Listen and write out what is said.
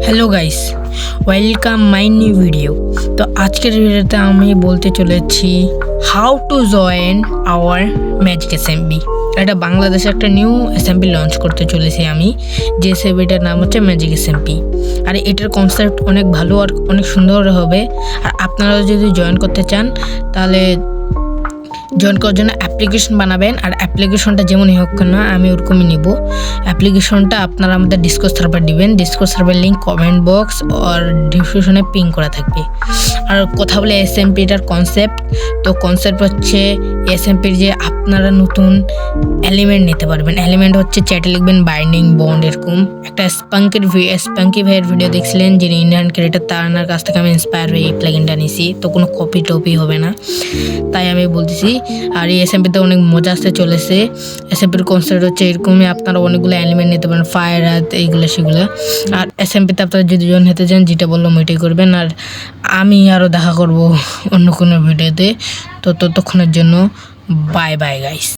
Hello guys, welcome my new video. তো আজকের ভিডিওতে আমি বলতে চলেছি how to join our magic SMB. এটা বাংলাদেশে একটা নিউ এসএমবি লঞ্চ করতে চলেছি আমি, যে এসএমবিটার নাম হচ্ছে ম্যাজিক এসএমবি। আর এটার কনসেপ্ট অনেক ভালো আর অনেক সুন্দর হবে। আর আপনারা যদি জয়েন করতে চান তাহলে জয়েন করার জন্য অ্যাপ্লিকেশন বানাবেন। আর অ্যাপ্লিকেশনটা যেমনই হোক না, আমি ওরকমই নিব। অ্যাপ্লিকেশনটা আপনারা আমাদের ডিসকর্ড সার্ভার দিবেন। Discord server link comment box আর ডিসক্রিপশনে পিং করা থাকবে। আর কথা বলে এসএমপিটার কনসেপ্ট, তো কনসেপ্ট হচ্ছে এসএমপির যে আপনারা নতুন এলিমেন্ট নিতে পারবেন। এলিমেন্ট হচ্ছে চ্যাটে লিখবেন বাইন্ডিং বন্ড, এরকম একটা স্পাঙ্কি ভাইয়ের ভিডিও দেখছিলেন, যিনি ইন্ডিয়ান ক্রিয়েটার, তার কাছ থেকে আমি ইন্সপায়ার হয়ে এই প্লাগইনটা নিয়েছি। তো কোনো কপি টপি হবে না, তাই আমি বলতেছি। আর এই এসএমপিতে অনেক মজা আসতে চলেছে। এসএমপির কনসেপ্ট হচ্ছে এরকমই, আপনারা অনেকগুলো এলিমেন্ট নিতে পারেন, ফায়ার হাত এইগুলো সেগুলো। আর এসএমপিতে আপনারা যদি জয়েন হতে চান, যেটা বললাম ওইটাই করবেন। আর আমি আরও দেখা করব অন্য কোনো ভিডিওতে। তো ততক্ষণের জন্য বাই বাই গাইস।